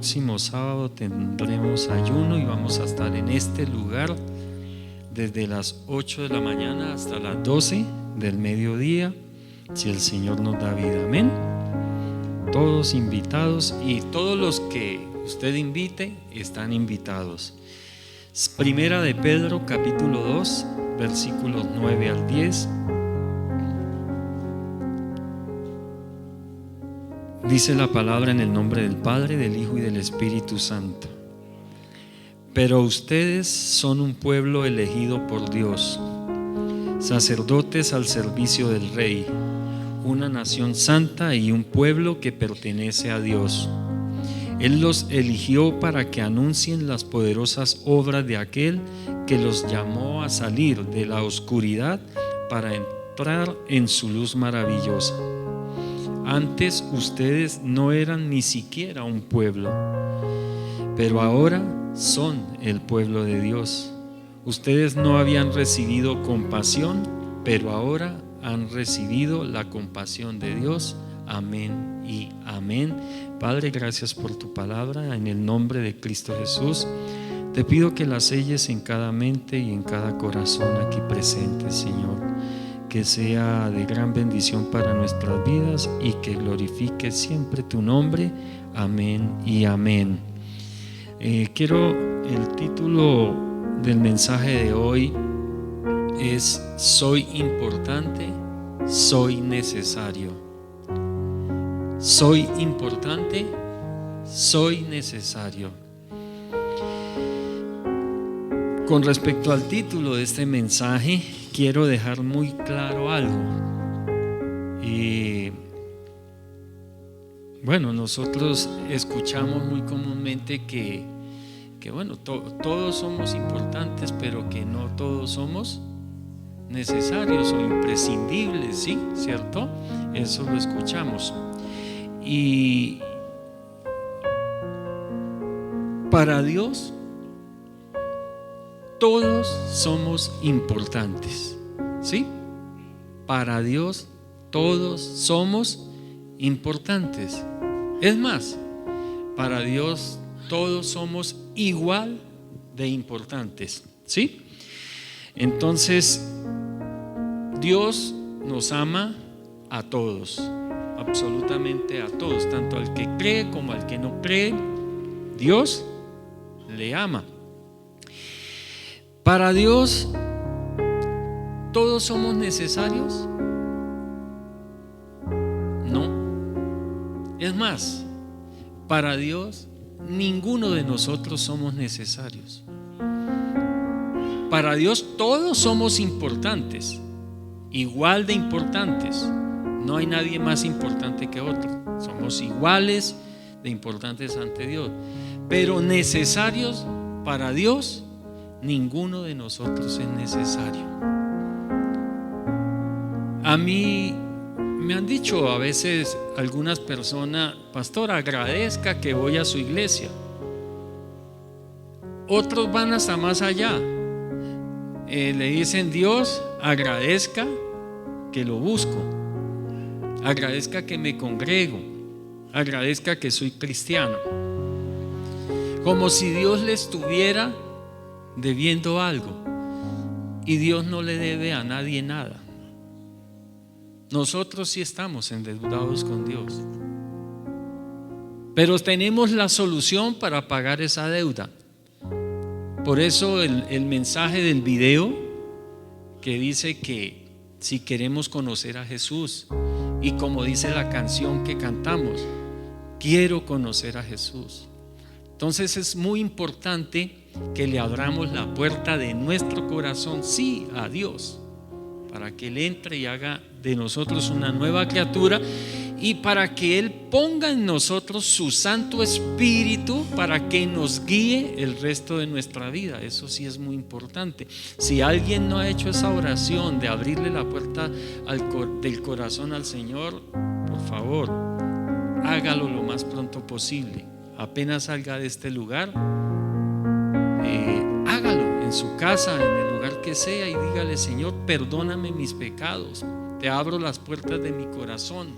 próximo sábado tendremos ayuno y vamos a estar en este lugar desde las 8 de la mañana hasta las 12 del mediodía, si el Señor nos da vida. Amén. Todos invitados, y todos los que usted invite están invitados. Primera de Pedro capítulo 2 versículos 9 al 10. Dice la palabra en el nombre del Padre, del Hijo y del Espíritu Santo. Pero ustedes son un pueblo elegido por Dios, sacerdotes al servicio del Rey, una nación santa y un pueblo que pertenece a Dios. Él los eligió para que anuncien las poderosas obras de aquel que los llamó a salir de la oscuridad para entrar en su luz maravillosa. Antes ustedes no eran ni siquiera un pueblo, pero ahora son el pueblo de Dios. Ustedes no habían recibido compasión, pero ahora han recibido la compasión de Dios. Amén y amén. Padre, gracias por tu palabra. En el nombre de Cristo Jesús, te pido que la selles en cada mente y en cada corazón aquí presente, Señor. Que sea de gran bendición para nuestras vidas y que glorifique siempre tu nombre. Amén y amén. El título del mensaje de hoy es: soy importante, soy necesario. Soy importante, soy necesario. Con respecto al título de este mensaje, quiero dejar muy claro algo. Nosotros escuchamos muy comúnmente que todos somos importantes, pero que no todos somos necesarios o imprescindibles, ¿sí? ¿Cierto? Eso lo escuchamos. Y para Dios, todos somos importantes, ¿sí? Para Dios todos somos importantes. Es más, para Dios todos somos igual de importantes, ¿sí? Entonces, Dios nos ama a todos, absolutamente a todos, tanto al que cree como al que no cree. Dios le ama. Para Dios, ¿todos somos necesarios? No. Es más, para Dios, ninguno de nosotros somos necesarios. Para Dios, todos somos importantes, igual de importantes. No hay nadie más importante que otro. Somos iguales de importantes ante Dios. Pero necesarios para Dios, ninguno de nosotros es necesario. A mí me han dicho a veces algunas personas: pastor, agradezca que voy a su iglesia. Otros van hasta más allá. Le dicen: Dios, agradezca que lo busco, agradezca que me congrego, agradezca que soy cristiano. Como si Dios le estuviera debiendo algo, y Dios no le debe a nadie nada. Nosotros sí estamos endeudados con Dios, pero tenemos la solución para pagar esa deuda. Por eso el mensaje del video, que dice que si queremos conocer a Jesús, y como dice la canción que cantamos, quiero conocer a Jesús. Entonces es muy importante que le abramos la puerta de nuestro corazón, sí, a Dios, para que Él entre y haga de nosotros una nueva criatura, y para que Él ponga en nosotros su Santo Espíritu para que nos guíe el resto de nuestra vida. Eso sí es muy importante. Si alguien no ha hecho esa oración de abrirle la puerta del corazón al Señor, por favor, hágalo lo más pronto posible. Apenas salga de este lugar, hágalo en su casa, en el lugar que sea, y dígale: Señor, perdóname mis pecados, te abro las puertas de mi corazón.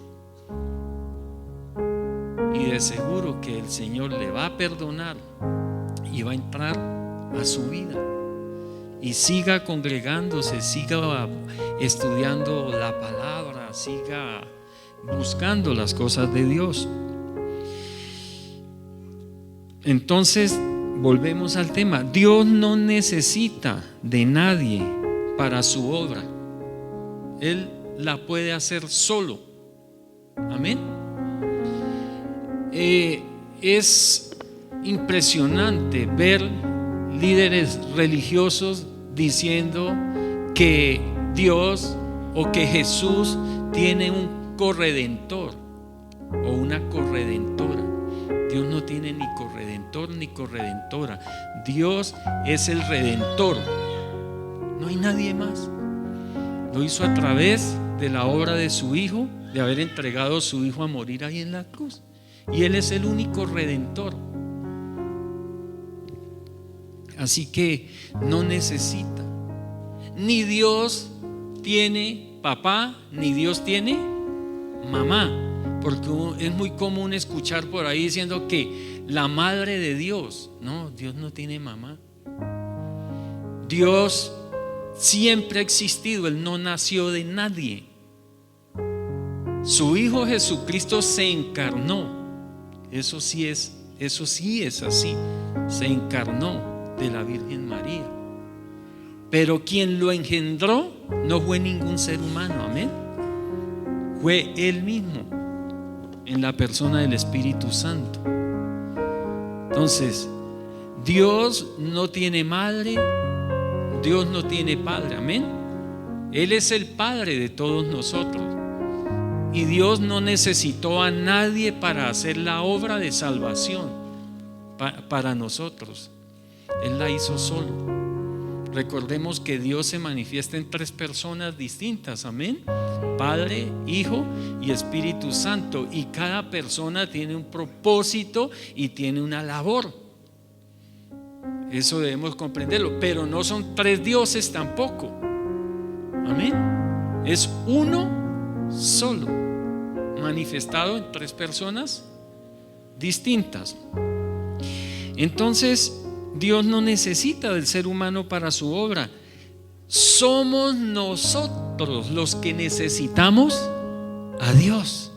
y de seguro que el Señor le va a perdonar y va a entrar a su vida. Y siga congregándose, siga estudiando la palabra, siga buscando las cosas de Dios. Entonces, volvemos al tema. Dios no necesita de nadie para su obra. Él la puede hacer solo. Amén. Es impresionante ver líderes religiosos diciendo que Dios o que Jesús tiene un corredentor o una corredentora. Dios no tiene ni corredentor ni corredentora. Dios es el redentor. No hay nadie más. Lo hizo a través de la obra de su Hijo, de haber entregado a su Hijo a morir ahí en la cruz. Y Él es el único redentor. Así que no necesita. Ni Dios tiene papá, ni Dios tiene mamá. Porque es muy común escuchar por ahí diciendo que la madre de Dios. No, Dios no tiene mamá. Dios siempre ha existido. Él no nació de nadie. Su Hijo Jesucristo se encarnó. Eso sí es así. Se encarnó de la Virgen María. Pero quien lo engendró no fue ningún ser humano. Amén. Fue Él mismo, en la persona del Espíritu Santo. Entonces, Dios no tiene madre, Dios no tiene padre. Amén. Él es el Padre de todos nosotros. Y Dios no necesitó a nadie para hacer la obra de salvación para nosotros. Él la hizo solo. Recordemos que Dios se manifiesta en 3 personas distintas. Amén. Padre, Hijo y Espíritu Santo. Y cada persona tiene un propósito y tiene una labor. Eso debemos comprenderlo. Pero no son 3 dioses tampoco. Amén. Es uno solo, manifestado en 3 personas distintas. Entonces, Dios no necesita del ser humano para su obra. Somos nosotros los que necesitamos a Dios.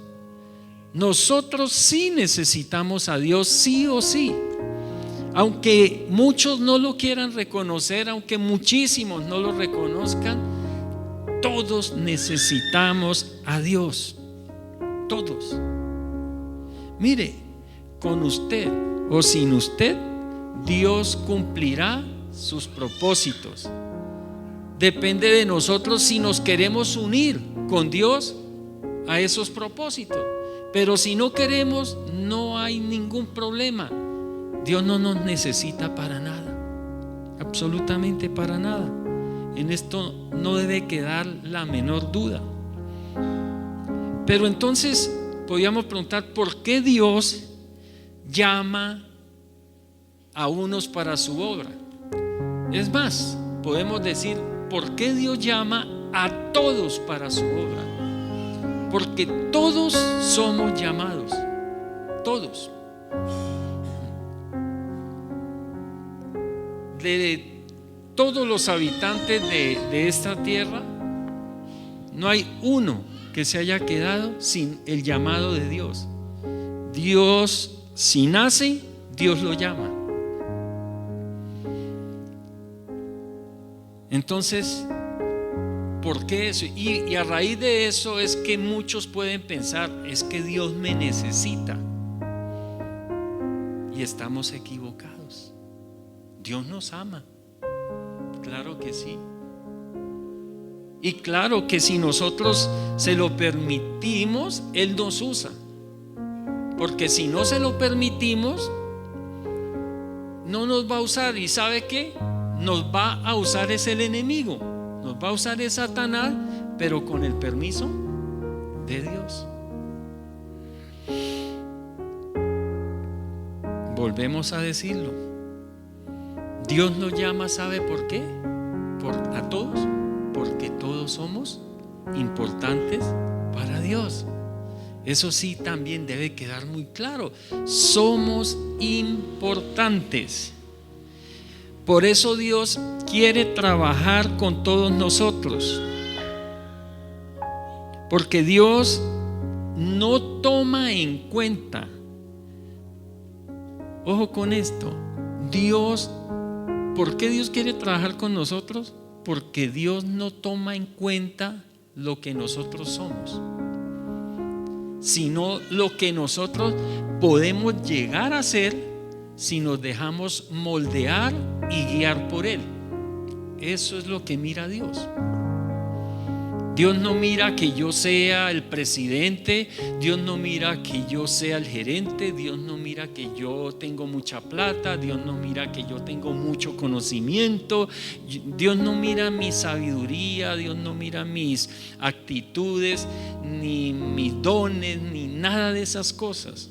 Nosotros sí necesitamos a Dios, sí o sí. Aunque muchos no lo quieran reconocer, aunque muchísimos no lo reconozcan, todos necesitamos a Dios. Todos. Mire, con usted o sin usted, Dios cumplirá sus propósitos. Depende de nosotros si nos queremos unir con Dios a esos propósitos. Pero si no queremos, no hay ningún problema. Dios no nos necesita para nada, absolutamente para nada. En esto no debe quedar la menor duda. Pero entonces podríamos preguntar, ¿por qué Dios llama a unos para su obra? Es más, podemos decir, ¿por qué Dios llama a todos para su obra? Porque todos somos llamados, todos. De todos los habitantes de esta tierra, no hay uno que se haya quedado sin el llamado de Dios. Dios, si nace, Dios lo llama. Entonces, ¿por qué eso? Y a raíz de eso es que muchos pueden pensar, es que Dios me necesita. Y estamos equivocados. Dios nos ama. Claro que sí. Y claro que si nosotros se lo permitimos, Él nos usa. Porque si no se lo permitimos, no nos va a usar. ¿Y sabe qué? Nos va a usar es el enemigo. Nos va a usar es Satanás, pero con el permiso de Dios. Volvemos a decirlo. Dios nos llama, ¿sabe por qué? A todos. Porque todos somos importantes para Dios. Eso sí también debe quedar muy claro. Somos importantes. Por eso Dios quiere trabajar con todos nosotros. Porque Dios no toma en cuenta, ojo con esto, ¿por qué Dios quiere trabajar con nosotros? Porque Dios no toma en cuenta lo que nosotros somos, sino lo que nosotros podemos llegar a ser si nos dejamos moldear y guiar por Él. Eso es lo que mira Dios. Dios no mira que yo sea el presidente, Dios no mira que yo sea el gerente, Dios no mira que yo tengo mucha plata, Dios no mira que yo tengo mucho conocimiento, Dios no mira mi sabiduría, Dios no mira mis actitudes, ni mis dones, ni nada de esas cosas.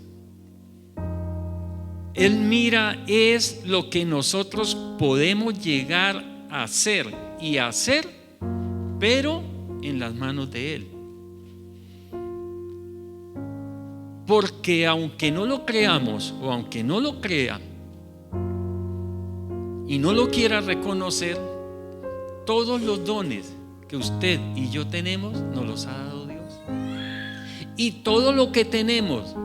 Él mira es lo que nosotros podemos llegar a hacer y hacer, pero en las manos de Él. Porque aunque no lo creamos o aunque no lo crea y no lo quiera reconocer, todos los dones que usted y yo tenemos nos los ha dado Dios. Y todo lo que tenemos,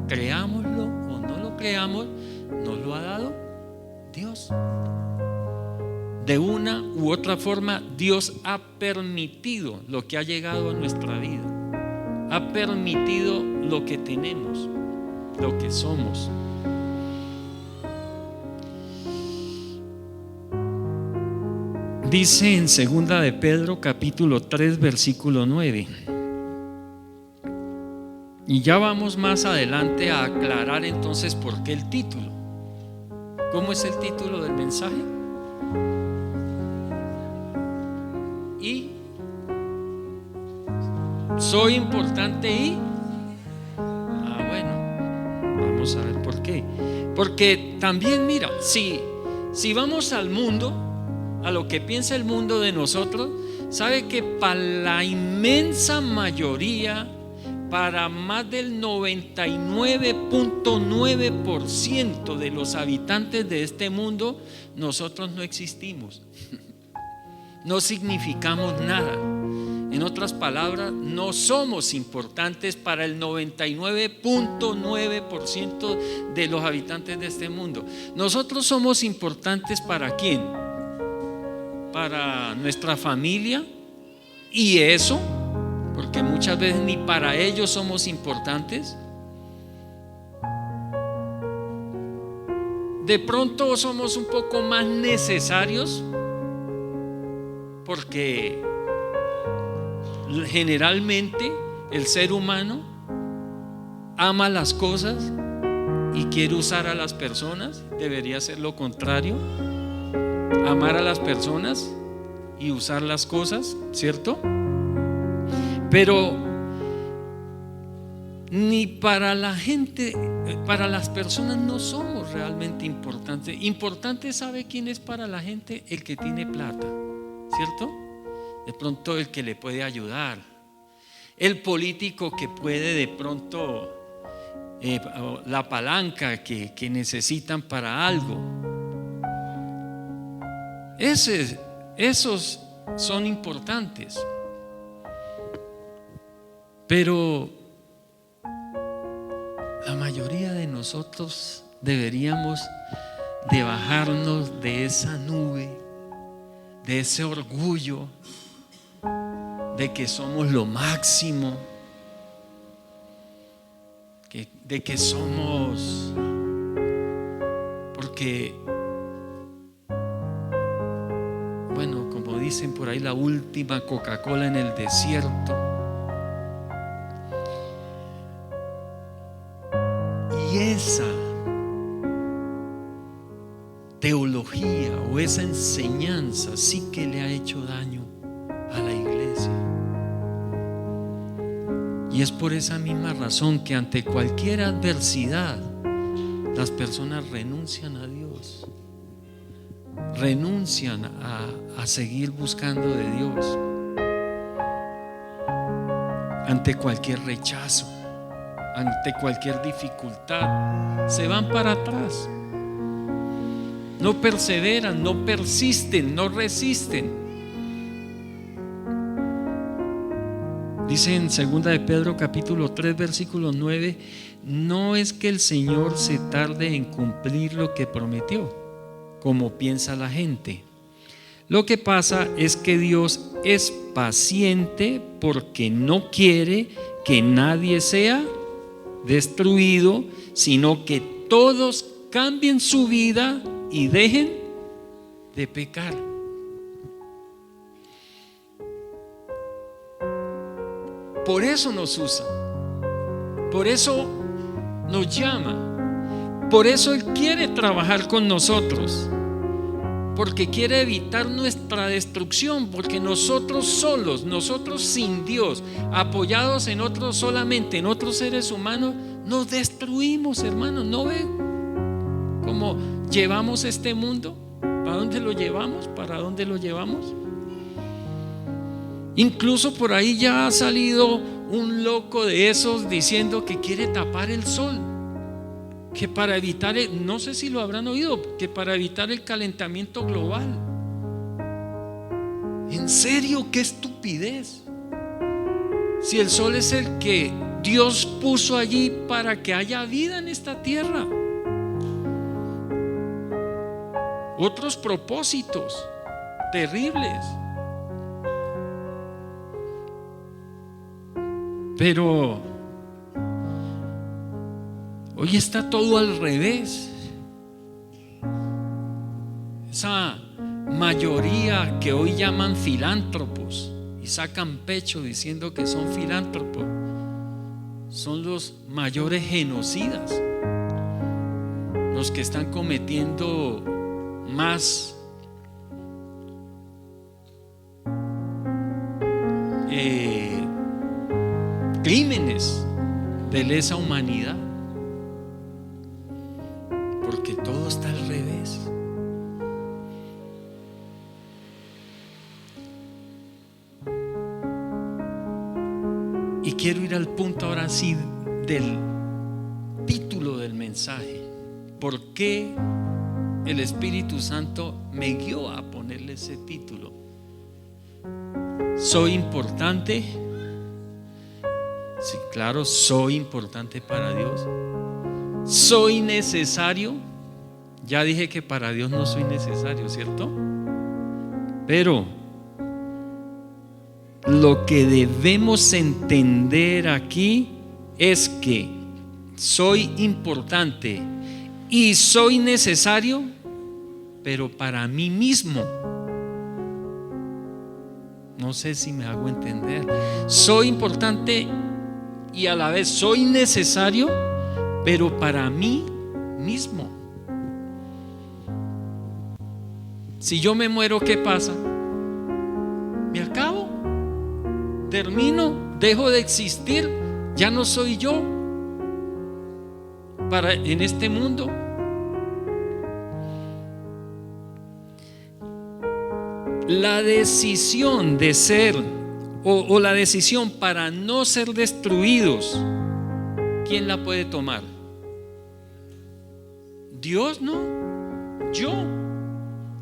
creámoslo o no lo creamos, nos lo ha dado Dios. De una u otra forma, Dios ha permitido lo que ha llegado a nuestra vida. Ha permitido lo que tenemos, lo que somos. Dice en 2 de Pedro capítulo 3 versículo 9. Y ya vamos más adelante a aclarar entonces por qué el título. ¿Cómo es el título del mensaje? Y soy importante y bueno, vamos a ver por qué. Porque también mira, si vamos al mundo, a lo que piensa el mundo de nosotros, sabe que para la inmensa mayoría, para más del 99.9% de los habitantes de este mundo, nosotros no existimos. No significamos nada. En otras palabras, no somos importantes para el 99.9% de los habitantes de este mundo. Nosotros somos importantes ¿para quién? Para nuestra familia, y eso, porque muchas veces ni para ellos somos importantes. De pronto somos un poco más necesarios, porque generalmente el ser humano ama las cosas y quiere usar a las personas. Debería ser lo contrario, amar a las personas y usar las cosas, ¿cierto? Pero ni para la gente, para las personas no somos realmente importantes. Importante, ¿sabe quién es para la gente? El que tiene plata, ¿cierto? De pronto el que le puede ayudar, el político que puede de pronto la palanca que necesitan para algo. Esos son importantes. Pero la mayoría de nosotros deberíamos de bajarnos de esa nube, de ese orgullo de que somos lo máximo, de que somos, porque bueno, como dicen por ahí, la última Coca-Cola en el desierto. Y esa teología o esa enseñanza sí que le ha hecho daño a la iglesia. Y es por esa misma razón que ante cualquier adversidad las personas renuncian a Dios, renuncian a seguir buscando de Dios ante cualquier rechazo. ante cualquier dificultad, se van para atrás. No perseveran, no persisten, no resisten. Dice en 2 de Pedro capítulo 3 versículo 9: no es que el Señor se tarde en cumplir lo que prometió, como piensa la gente. Lo que pasa es que Dios es paciente porque no quiere que nadie sea destruido, sino que todos cambien su vida y dejen de pecar. Por eso nos usa, por eso nos llama, por eso Él quiere trabajar con nosotros, porque quiere evitar nuestra destrucción, porque nosotros solos, nosotros sin Dios, apoyados en otros solamente, en otros seres humanos, nos destruimos, hermanos. ¿No ven cómo llevamos este mundo? ¿Para dónde lo llevamos? ¿Para dónde lo llevamos? Incluso por ahí ya ha salido un loco de esos diciendo que quiere tapar el sol, que para evitar, no sé si lo habrán oído, que para evitar el calentamiento global. ¿En serio? ¡Qué estupidez! Si el sol es el que Dios puso allí para que haya vida en esta tierra. Otros propósitos terribles. Pero hoy está todo al revés. Esa mayoría que hoy llaman filántropos y sacan pecho diciendo que son filántropos, son los mayores genocidas, los que están cometiendo más crímenes de lesa humanidad, porque todo está al revés. Y quiero ir al punto ahora sí del título del mensaje. ¿Por qué el Espíritu Santo me guió a ponerle ese título? ¿Soy importante? Sí, claro, soy importante para Dios. ¿Soy necesario? Ya dije que para Dios no soy necesario, ¿cierto? Pero lo que debemos entender aquí es que soy importante y soy necesario, pero para mí mismo. No sé si me hago entender. Soy importante y a la vez soy necesario, pero para mí mismo. Si yo me muero, ¿qué pasa? Me acabo, termino, dejo de existir, ya no soy yo en este mundo. La decisión de ser o la decisión para no ser destruidos, ¿quién la puede tomar? Dios, ¿no? Yo.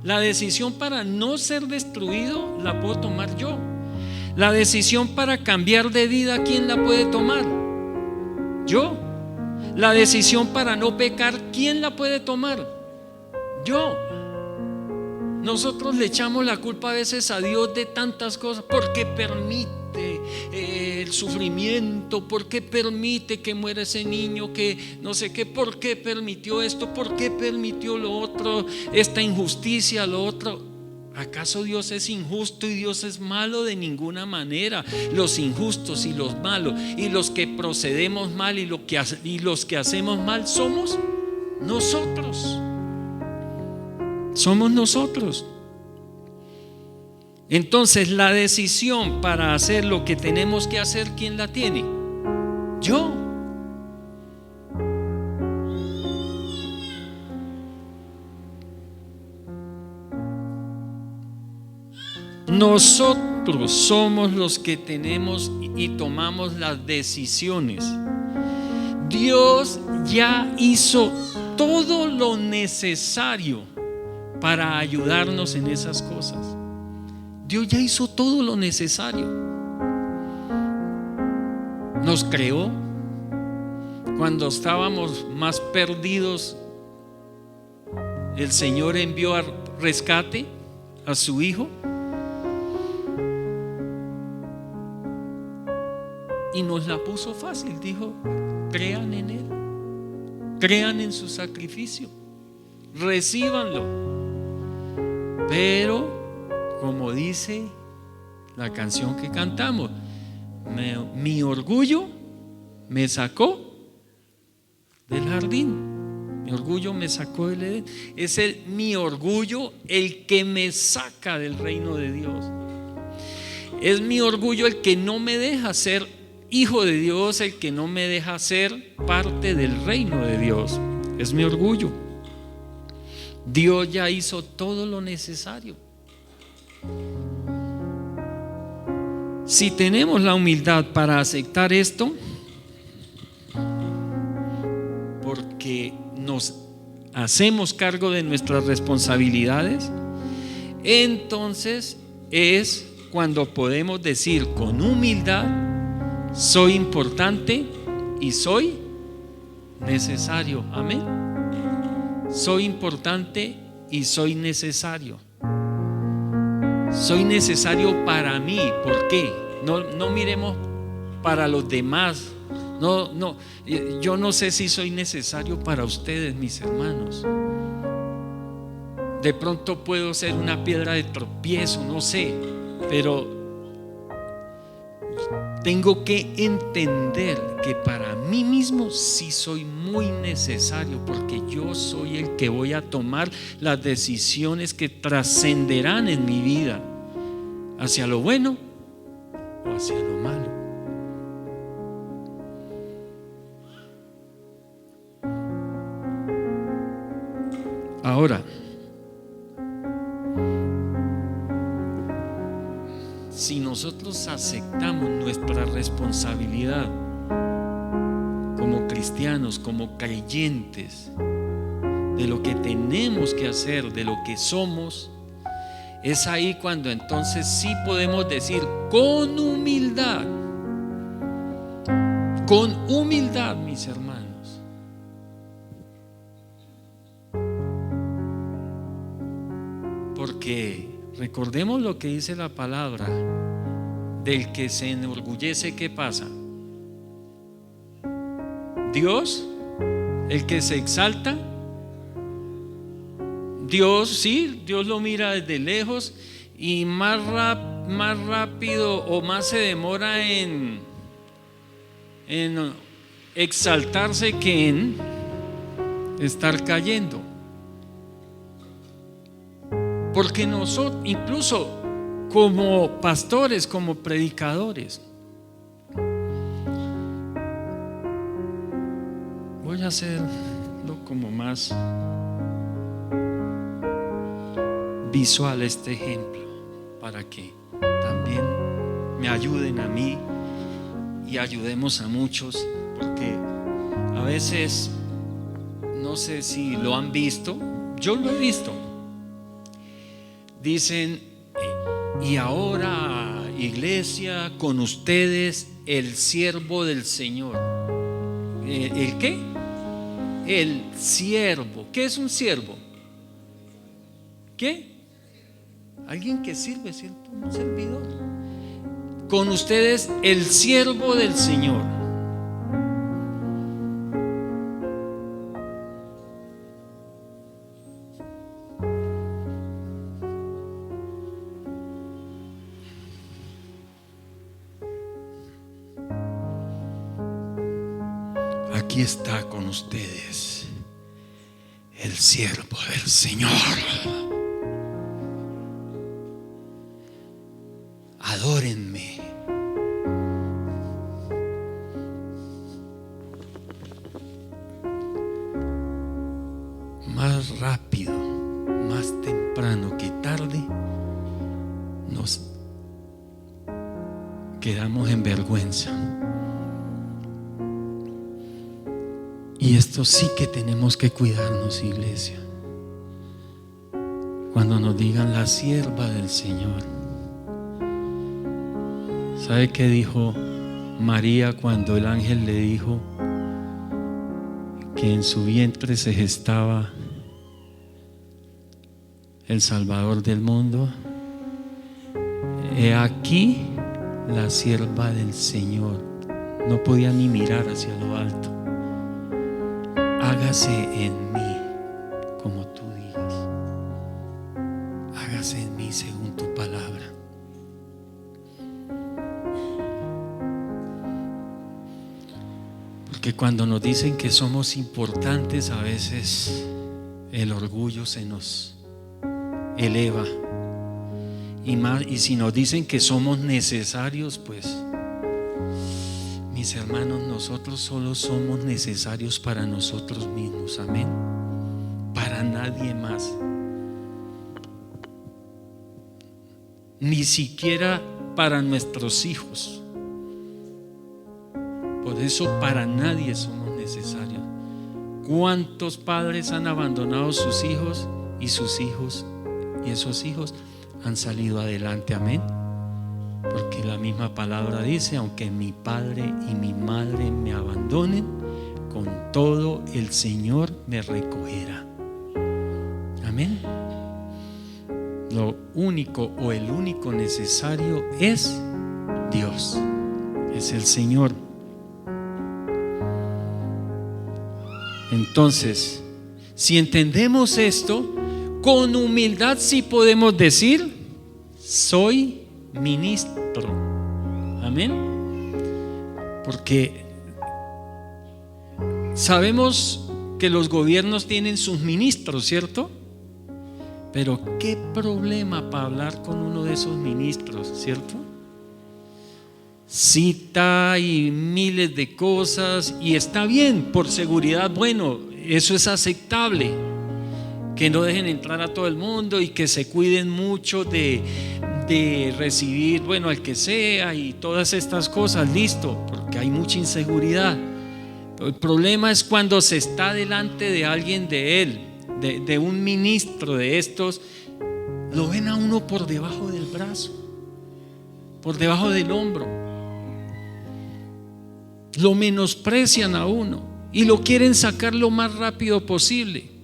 La decisión para no ser destruido la puedo tomar yo. La decisión para cambiar de vida, ¿quién la puede tomar? Yo. La decisión para no pecar, ¿quién la puede tomar? Yo. Nosotros le echamos la culpa a veces a Dios de tantas cosas. ¿Por qué permite el sufrimiento? ¿Por qué permite que muera ese niño? Que no sé qué. ¿Por qué permitió esto? ¿Por qué permitió lo otro? Esta injusticia, lo otro. ¿Acaso Dios es injusto y Dios es malo? De ninguna manera. Los injustos y los malos y los que procedemos mal y los que hacemos mal somos nosotros. Somos nosotros. Entonces la decisión para hacer lo que tenemos que hacer, ¿quién la tiene? Yo. Nosotros somos los que tenemos y tomamos las decisiones. Dios ya hizo todo lo necesario para ayudarnos en esas cosas. Dios ya hizo todo lo necesario. Nos creó cuando estábamos más perdidos. El Señor envió a rescate a su Hijo y nos la puso fácil. Dijo: crean en Él, crean en su sacrificio, recíbanlo. Pero como dice la canción que cantamos, mi orgullo me sacó del jardín. Mi orgullo me sacó del Edén. Es mi orgullo el que me saca del reino de Dios. Es mi orgullo el que no me deja ser hijo de Dios, el que no me deja ser parte del reino de Dios. Es mi orgullo. Dios ya hizo todo lo necesario. Si tenemos la humildad para aceptar esto, porque nos hacemos cargo de nuestras responsabilidades, entonces es cuando podemos decir con humildad: soy importante y soy necesario. Amén. Soy importante y soy necesario. Soy necesario para mí. ¿Por qué? No miremos para los demás. No, yo no sé si soy necesario para ustedes, mis hermanos. De pronto puedo ser una piedra de tropiezo, no sé, pero tengo que entender que para mí mismo sí soy muy necesario, porque yo soy el que voy a tomar las decisiones que trascenderán en mi vida, hacia lo bueno o hacia lo malo. Ahora, si nosotros aceptamos nuestra responsabilidad como cristianos, como creyentes, de lo que tenemos que hacer, de lo que somos, es ahí cuando entonces sí podemos decir con humildad, mis hermanos, porque recordemos lo que dice la palabra: del que se enorgullece, ¿qué pasa? Dios, el que se exalta, Dios, sí, Dios lo mira desde lejos y más rápido o más se demora en exaltarse que en estar cayendo. Porque nosotros, incluso como pastores, como predicadores, voy a hacerlo como más visual este ejemplo, para que también me ayuden a mí y ayudemos a muchos, porque a veces, no sé si lo han visto, yo lo he visto. Dicen: y ahora, iglesia, con ustedes el siervo del Señor. ¿El qué? El siervo. ¿Qué es un siervo? ¿Qué? Alguien que sirve, ¿cierto? Un servidor. Con ustedes el siervo del Señor. Aquí está con ustedes el siervo del Señor. Adórenme. Más rápido, más temprano que tarde, nos quedamos en vergüenza. Y esto sí que tenemos que cuidarnos, iglesia. Cuando nos digan la sierva del Señor. ¿Sabe qué dijo María cuando el ángel le dijo que en su vientre se gestaba el Salvador del mundo? He aquí la sierva del Señor. No podía ni mirar hacia lo alto. Hágase en mí como tú digas. Hágase en mí según tu palabra. Porque cuando nos dicen que somos importantes, a veces el orgullo se nos eleva. Y si nos dicen que somos necesarios, pues mis hermanos, nosotros solo somos necesarios para nosotros mismos, amén, para nadie más, ni siquiera para nuestros hijos. Por eso para nadie somos necesarios. ¿Cuántos padres han abandonado sus hijos y sus hijos y esos hijos han salido adelante? Amén. Porque la misma palabra dice: aunque mi padre y mi madre me abandonen, con todo el Señor me recogerá. Amén. Lo único o el único necesario es Dios, es el Señor. Entonces, si entendemos esto, con humildad sí podemos decir: soy ministro. Amén. Porque sabemos que los gobiernos tienen sus ministros, ¿cierto? Pero qué problema para hablar con uno de esos ministros, ¿cierto? Cita y miles de cosas, y está bien, por seguridad, bueno, eso es aceptable. Que no dejen entrar a todo el mundo y que se cuiden mucho de recibir, bueno, al que sea y todas estas cosas, listo, porque hay mucha inseguridad. El problema es cuando se está delante de alguien de él, de un ministro de estos, lo ven a uno por debajo del brazo, por debajo del hombro, lo menosprecian a uno y lo quieren sacar lo más rápido posible.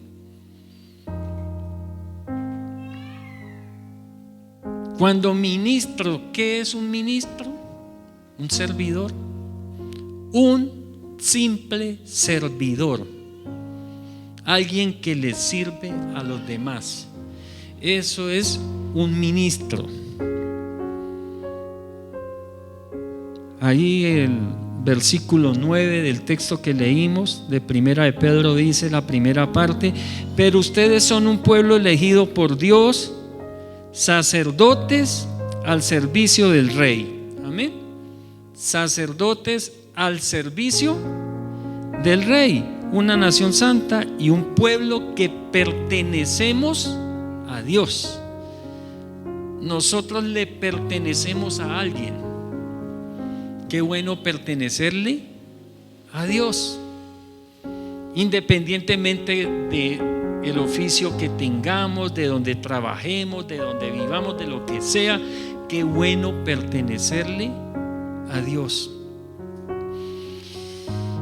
Cuando ministro, ¿qué es un ministro? Un servidor, un simple servidor, alguien que le sirve a los demás. Eso es un ministro. Ahí el versículo 9 del texto que leímos de Primera de Pedro dice, la primera parte: pero ustedes son un pueblo elegido por Dios, sacerdotes al servicio del Rey. Amén. Sacerdotes al servicio del Rey, una nación santa y un pueblo que pertenecemos a Dios. Nosotros le pertenecemos a alguien. Qué bueno pertenecerle a Dios, independientemente de el oficio que tengamos, de donde trabajemos, de donde vivamos, de lo que sea. Qué bueno pertenecerle a Dios.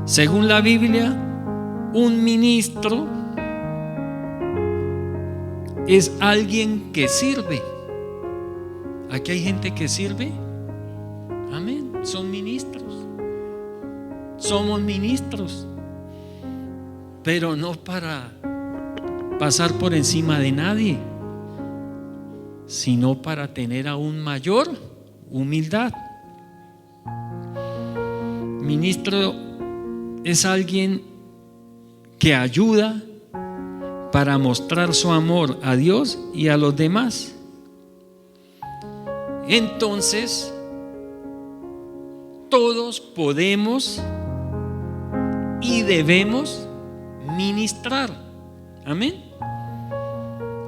Según la Biblia, un ministro es alguien que sirve. Aquí hay gente que sirve. Amén. Son ministros. Somos ministros, pero no para pasar por encima de nadie, sino para tener aún mayor humildad. Ministro es alguien que ayuda para mostrar su amor a Dios y a los demás. Entonces, todos podemos y debemos ministrar. Amén.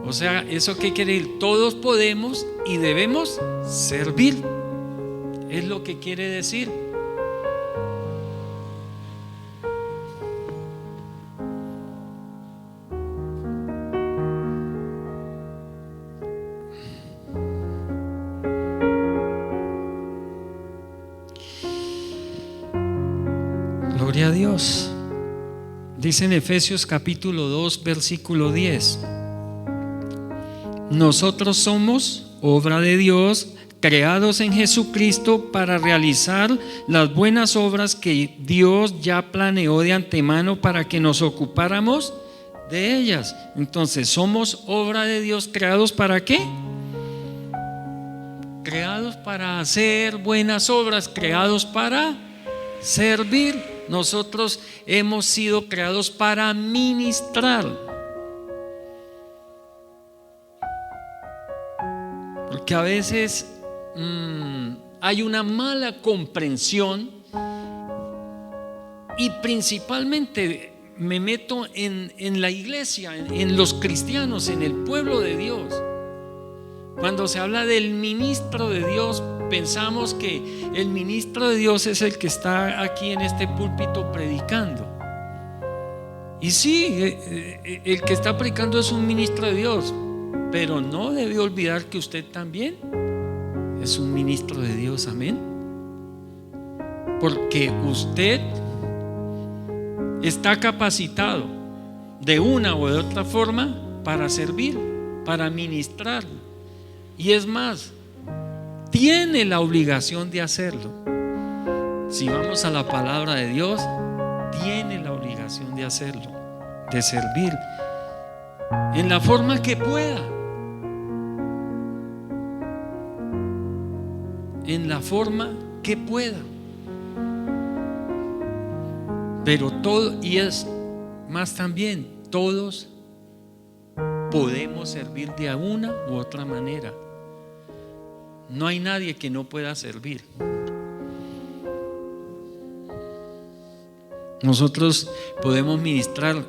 O sea, ¿eso qué quiere decir? Todos podemos y debemos servir. Es lo que quiere decir. Dios. Dice en Efesios capítulo 2 versículo 10: nosotros somos obra de Dios, creados en Jesucristo para realizar las buenas obras que Dios ya planeó de antemano para que nos ocupáramos de ellas. Entonces, somos obra de Dios, creados ¿para qué? Creados para hacer buenas obras, creados para servir. Nosotros hemos sido creados para ministrar. Porque a veces hay una mala comprensión, y principalmente me meto en la iglesia, en los cristianos, en el pueblo de Dios. Cuando se habla del ministro de Dios, pensamos que el ministro de Dios es el que está aquí en este púlpito predicando. Y sí, el que está predicando es un ministro de Dios, pero no debe olvidar que usted también es un ministro de Dios, amén. Porque usted está capacitado de una o de otra forma para servir, para ministrar. Y es más, tiene la obligación de hacerlo. Si vamos a la palabra de Dios, tiene la obligación de hacerlo, de servir en la forma que pueda. En la forma que pueda. Pero todo, y es más también, todos podemos servir de una u otra manera. No hay nadie que no pueda servir. Nosotros podemos ministrar.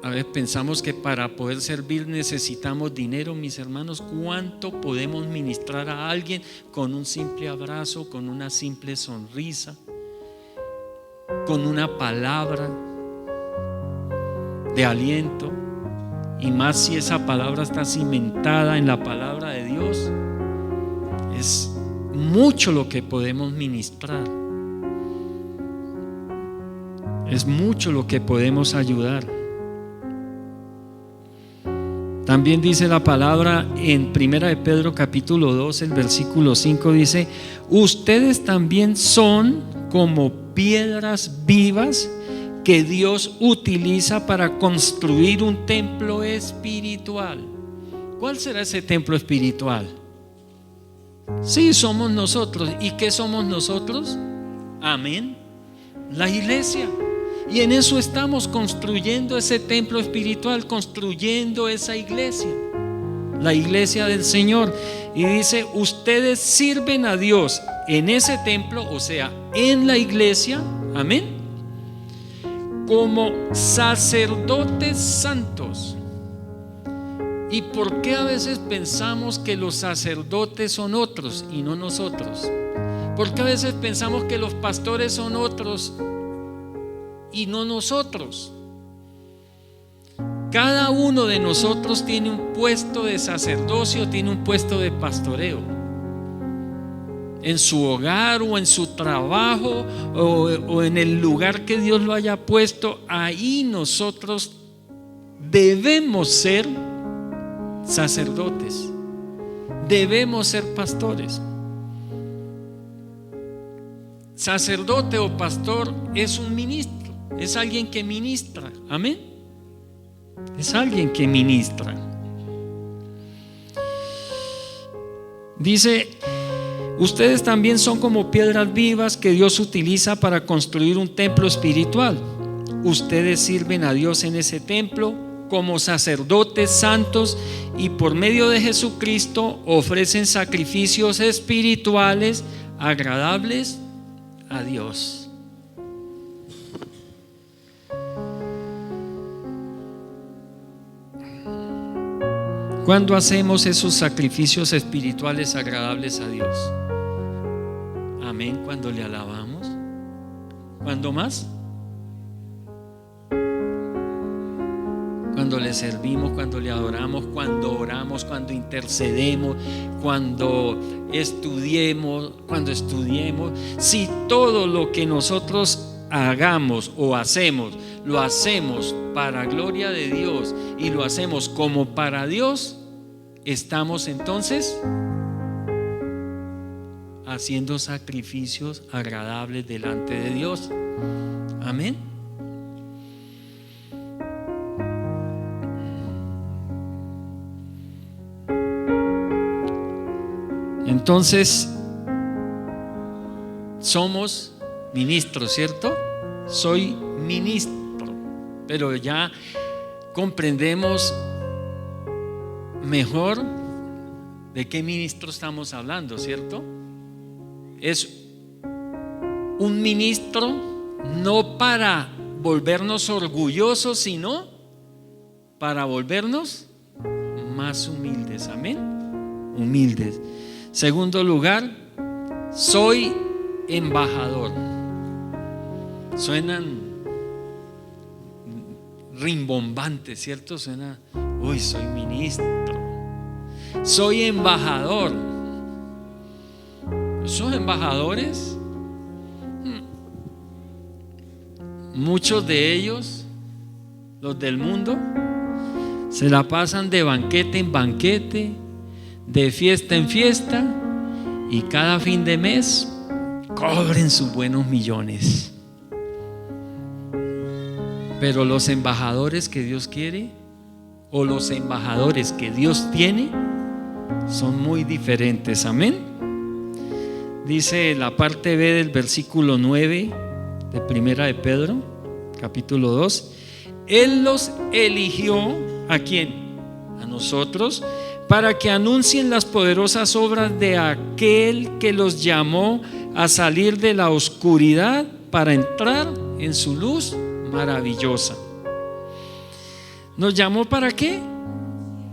A veces pensamos que para poder servir necesitamos dinero, mis hermanos. ¿Cuánto podemos ministrar a alguien con un simple abrazo, con una simple sonrisa, con una palabra de aliento? Y más si esa palabra está cimentada en la palabra de Dios. Es mucho lo que podemos ministrar. Es mucho lo que podemos ayudar. También dice la palabra en 1 de Pedro capítulo 2, el versículo 5, dice: ustedes también son como piedras vivas que Dios utiliza para construir un templo espiritual. ¿Cuál será ese templo espiritual? Sí, somos nosotros. ¿Y qué somos nosotros? Amén. La iglesia. Y en eso estamos construyendo ese templo espiritual, construyendo esa iglesia, la iglesia del Señor. Y dice: ustedes sirven a Dios en ese templo, o sea, en la iglesia, amén, como sacerdotes santos. ¿Y por qué a veces pensamos que los sacerdotes son otros y no nosotros? ¿Por qué a veces pensamos que los pastores son otros y no nosotros? Cada uno de nosotros tiene un puesto de sacerdocio, tiene un puesto de pastoreo. En su hogar o en su trabajo o en el lugar que Dios lo haya puesto, ahí nosotros debemos ser sacerdotes, debemos ser pastores. Sacerdote o pastor es un ministro, es alguien que ministra, amén. Es alguien que ministra. Dice: ustedes también son como piedras vivas que Dios utiliza para construir un templo espiritual. Ustedes sirven a Dios en ese templo como sacerdotes santos y por medio de Jesucristo ofrecen sacrificios espirituales agradables a Dios. ¿Cuándo hacemos esos sacrificios espirituales agradables a Dios? Amén. Cuando le alabamos. ¿Cuándo más? Cuando le servimos, cuando le adoramos, cuando oramos, cuando intercedemos, cuando estudiemos. Si todo lo que nosotros hagamos o hacemos, lo hacemos para gloria de Dios y lo hacemos como para Dios, estamos entonces haciendo sacrificios agradables delante de Dios. Amén. Entonces, somos ministros, ¿cierto? Soy ministro, pero ya comprendemos mejor de qué ministro estamos hablando, ¿cierto? Es un ministro no para volvernos orgullosos, sino para volvernos más humildes. Amén. Humildes. Segundo lugar, soy embajador. Suenan rimbombantes, ¿cierto? Suena, uy, soy ministro, soy embajador. Esos embajadores, muchos de ellos, los del mundo, se la pasan de banquete en banquete, de fiesta en fiesta, y cada fin de mes cobren sus buenos millones. Pero los embajadores que Dios quiere, o los embajadores que Dios tiene, son muy diferentes. Amén. Dice la parte B del versículo 9 de Primera de Pedro, capítulo 2. Él los eligió, ¿a quién? A nosotros, para que anuncien las poderosas obras de aquel que los llamó a salir de la oscuridad para entrar en su luz maravillosa. ¿Nos llamó para qué?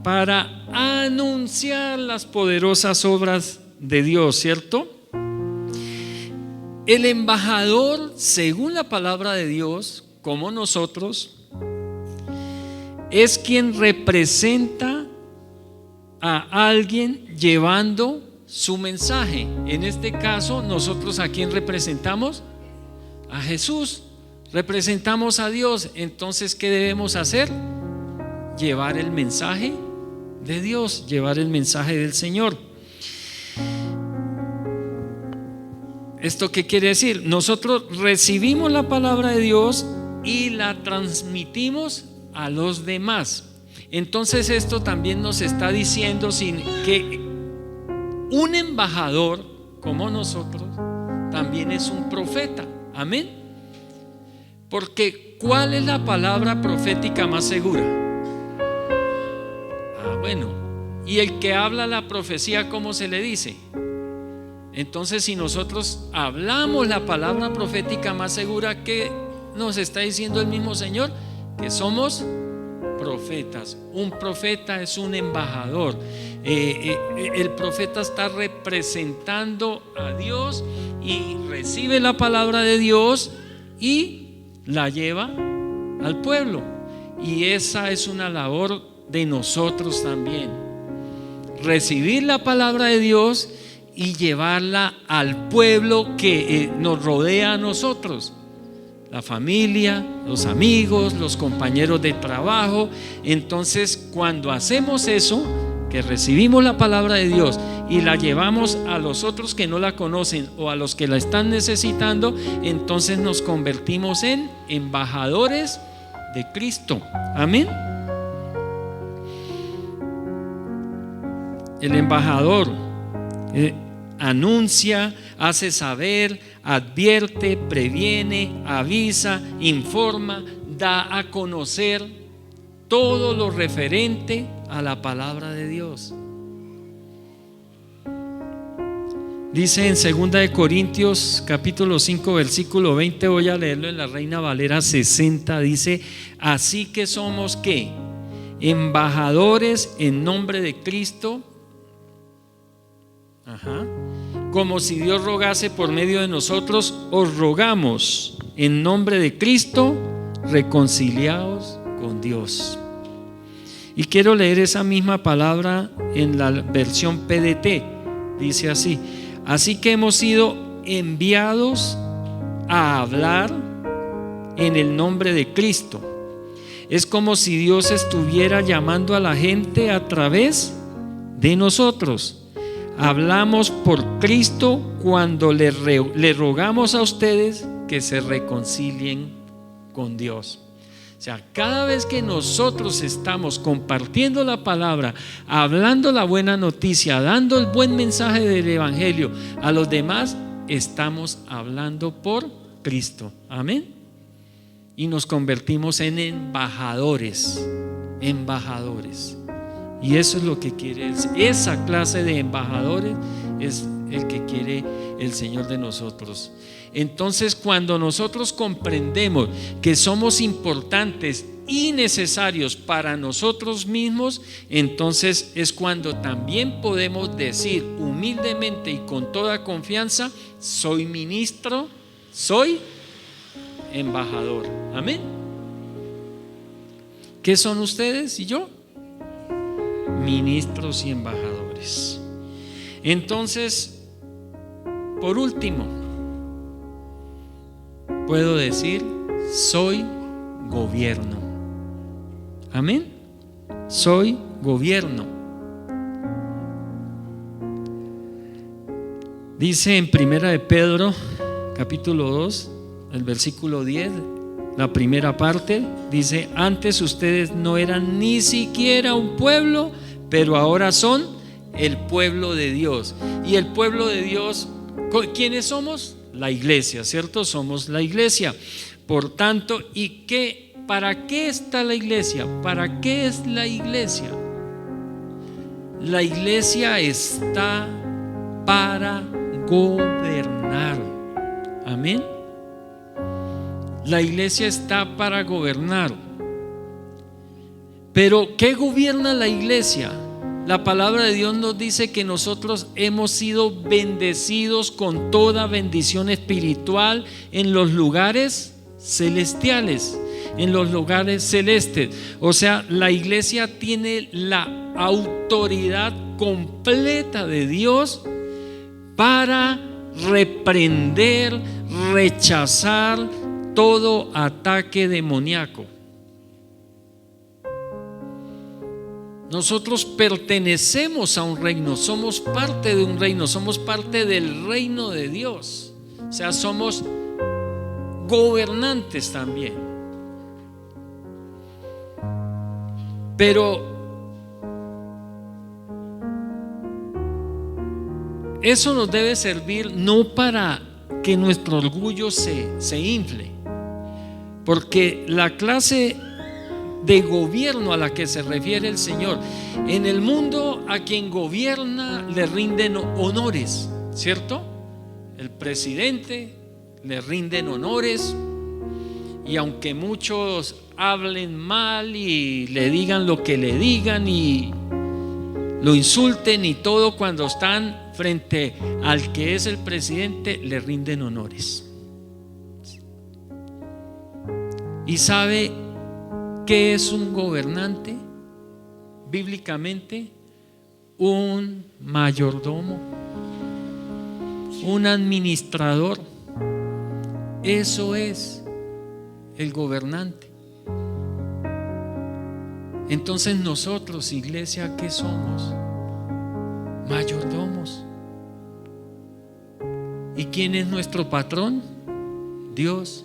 Para anunciar las poderosas obras de Dios, ¿cierto? El embajador, según la palabra de Dios, como nosotros, es quien representa a alguien llevando su mensaje. En este caso, nosotros ¿a quién representamos? A Jesús. Representamos a Dios. Entonces, ¿qué debemos hacer? Llevar el mensaje de Dios, llevar el mensaje del Señor. ¿Esto qué quiere decir? Nosotros recibimos la palabra de Dios y la transmitimos a los demás. Entonces esto también nos está diciendo que un embajador como nosotros también es un profeta. Amén. Porque ¿cuál es la palabra profética más segura? Bueno, y el que habla la profecía, ¿cómo se le dice? Entonces, si nosotros hablamos la palabra profética más segura, ¿qué nos está diciendo el mismo Señor? Que somos profetas. Un profeta es un embajador. El profeta está representando a Dios y recibe la palabra de Dios y la lleva al pueblo. Y esa es una labor de nosotros también. Recibir la palabra de Dios y llevarla al pueblo que nos rodea a nosotros. La familia, los amigos, los compañeros de trabajo. Entonces, cuando hacemos eso, que recibimos la palabra de Dios y la llevamos a los otros que no la conocen o a los que la están necesitando, entonces nos convertimos en embajadores de Cristo. Amén. El embajador anuncia, hace saber, advierte, previene, avisa, informa, da a conocer todo lo referente a la palabra de Dios. Dice en 2 Corintios capítulo 5 versículo 20, voy a leerlo en la Reina Valera 60, dice: así que somos ¿qué? Embajadores en nombre de Cristo. Como si Dios rogase por medio de nosotros, os rogamos en nombre de Cristo, reconciliaos con Dios. Y quiero leer esa misma palabra en la versión PDT. Dice así: así que hemos sido enviados a hablar en el nombre de Cristo. Es como si Dios estuviera llamando a la gente a través de nosotros. Hablamos por Cristo cuando le rogamos a ustedes que se reconcilien con Dios. O sea, cada vez que nosotros estamos compartiendo la palabra, hablando la buena noticia, dando el buen mensaje del evangelio a los demás, estamos hablando por Cristo. Amén. Y nos convertimos en embajadores. Y eso es lo que quiere esa clase de embajadores, es el que quiere el Señor de nosotros. Entonces, cuando nosotros comprendemos que somos importantes y necesarios para nosotros mismos, entonces es cuando también podemos decir humildemente y con toda confianza: soy ministro, soy embajador. Amén. ¿Qué son ustedes y yo? Ministros y embajadores. Entonces, por último, puedo decir: soy gobierno. Amén. Soy gobierno. Dice en Primera de Pedro, capítulo 2, el versículo 10, la primera parte, dice: antes ustedes no eran ni siquiera un pueblo, pero ahora son el pueblo de Dios. Y el pueblo de Dios, ¿quiénes somos? La iglesia, ¿cierto? Somos la iglesia. Por tanto, ¿para qué está la iglesia? ¿Para qué es la iglesia? La iglesia está para gobernar. Amén. La iglesia está para gobernar. Pero ¿qué gobierna la iglesia? La palabra de Dios nos dice que nosotros hemos sido bendecidos con toda bendición espiritual en los lugares celestiales, en los lugares celestes. O sea, la iglesia tiene la autoridad completa de Dios para reprender, rechazar todo ataque demoníaco. Nosotros pertenecemos a un reino, somos parte de un reino, somos parte del reino de Dios. O sea, somos gobernantes también. Pero eso nos debe servir no para que nuestro orgullo se infle, porque la clase de gobierno a la que se refiere el Señor, en el mundo a quien gobierna le rinden honores, ¿cierto? El presidente le rinden honores, y aunque muchos hablen mal y le digan lo que le digan y lo insulten y todo, cuando están frente al que es el presidente le rinden honores. ¿Y sabe qué es un gobernante? Bíblicamente, un mayordomo, un administrador. Eso es el gobernante. Entonces nosotros, iglesia, ¿qué somos? Mayordomos. ¿Y quién es nuestro patrón? Dios.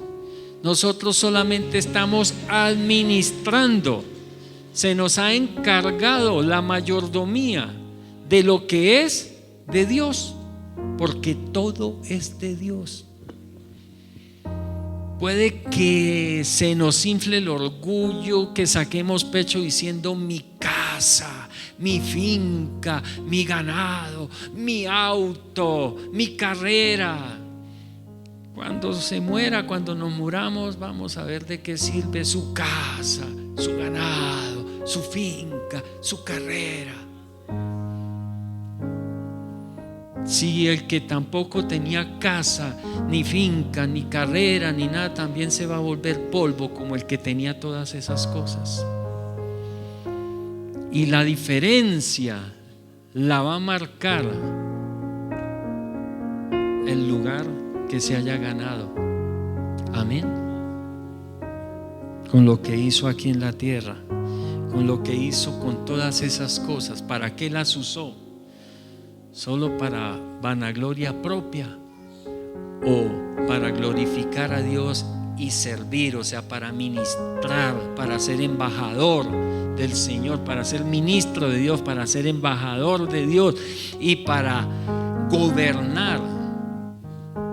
Nosotros solamente estamos administrando. Se nos ha encargado la mayordomía de lo que es de Dios, porque todo es de Dios. Puede que se nos infle el orgullo, que saquemos pecho diciendo: mi casa, mi finca, mi ganado, mi auto, mi carrera. Cuando se muera, cuando nos muramos, vamos a ver de qué sirve su casa, su ganado, su finca, su carrera. Si el que tampoco tenía casa, ni finca, ni carrera, ni nada, también se va a volver polvo como el que tenía todas esas cosas. Y la diferencia la va a marcar el lugar que se haya ganado. Amén. con lo que hizo aquí en la tierra, con lo que hizo con todas esas cosas. ¿Para qué las usó? ¿Solo para vanagloria propia o para glorificar a Dios y servir? O sea, para ministrar, para ser embajador del Señor, para ser ministro de Dios, para ser embajador de Dios y para gobernar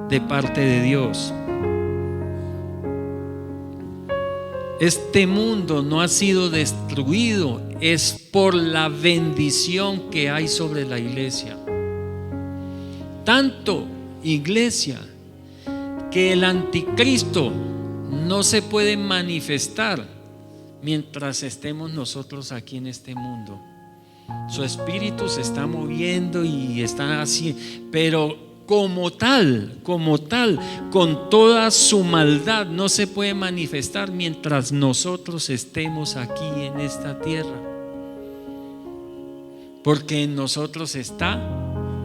de parte de Dios. Este mundo no ha sido destruido, es por la bendición que hay sobre la iglesia. Tanto, iglesia, que el anticristo no se puede manifestar mientras estemos nosotros aquí en este mundo. Su espíritu se está moviendo y está así, pero como tal, con toda su maldad, no se puede manifestar mientras nosotros estemos aquí en esta tierra, porque en nosotros está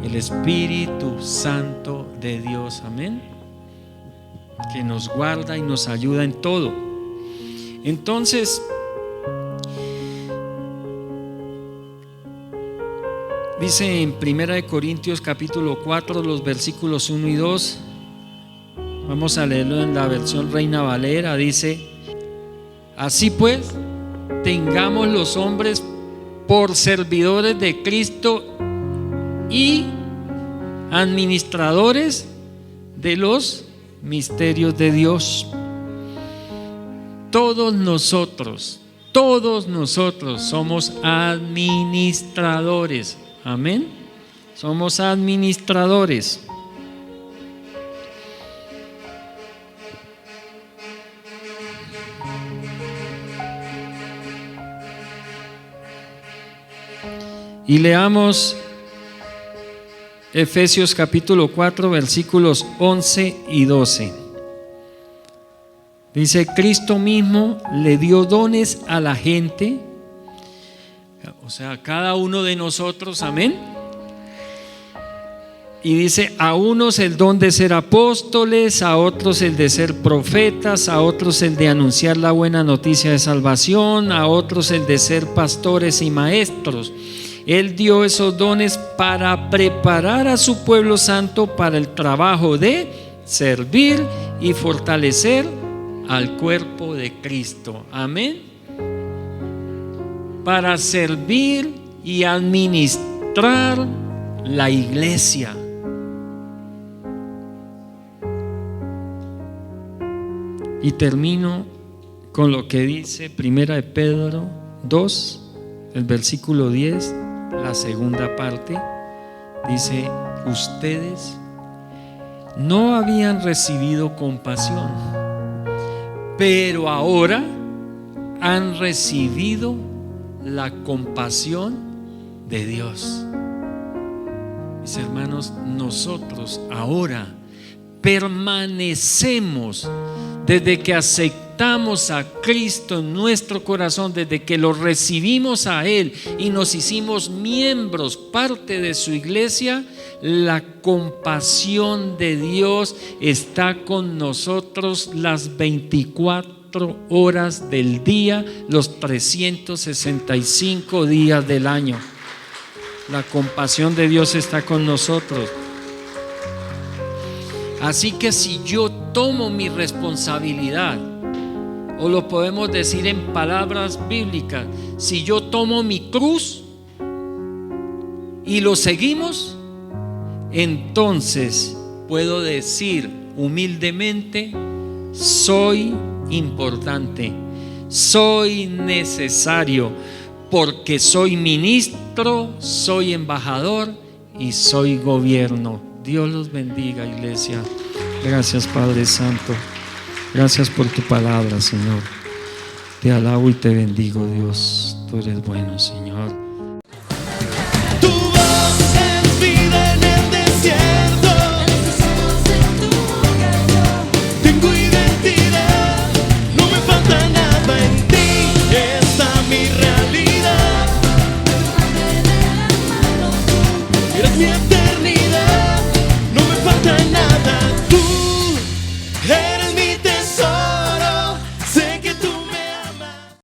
el Espíritu Santo de Dios, amén, que nos guarda y nos ayuda en todo. Entonces, dice en 1 Corintios capítulo 4, los versículos 1 y 2. Vamos a leerlo en la versión Reina Valera. Dice: así pues, tengamos los hombres por servidores de Cristo y administradores de los misterios de Dios. Todos nosotros somos administradores. Amén. Somos administradores. Y leamos Efesios capítulo 4, versículos 11 y 12. Dice: Cristo mismo le dio dones a la gente, o sea, cada uno de nosotros, amén. Y dice: a unos el don de ser apóstoles, a otros el de ser profetas, a otros el de anunciar la buena noticia de salvación, a otros el de ser pastores y maestros. Él dio esos dones para preparar a su pueblo santo para el trabajo de servir y fortalecer al cuerpo de Cristo. Amén. Para servir y administrar la iglesia. Y termino con lo que dice 1 de Pedro 2, el versículo 10, la segunda parte. Dice: ustedes no habían recibido compasión, pero ahora han recibido la compasión de Dios. Mis hermanos, nosotros ahora permanecemos, desde que aceptamos a Cristo en nuestro corazón, desde que lo recibimos a Él y nos hicimos miembros, parte de su iglesia, la compasión de Dios está con nosotros las 24 horas del día, los 365 días del año. La compasión de Dios está con nosotros. Así que si yo tomo mi responsabilidad, o lo podemos decir en palabras bíblicas, si yo tomo mi cruz y lo seguimos, entonces puedo decir humildemente: soy importante, soy necesario, porque soy ministro, soy embajador y soy gobierno. Dios los bendiga, iglesia. Gracias, Padre Santo. Gracias por tu palabra, Señor. Te alabo y te bendigo, Dios. Tú eres bueno, Señor.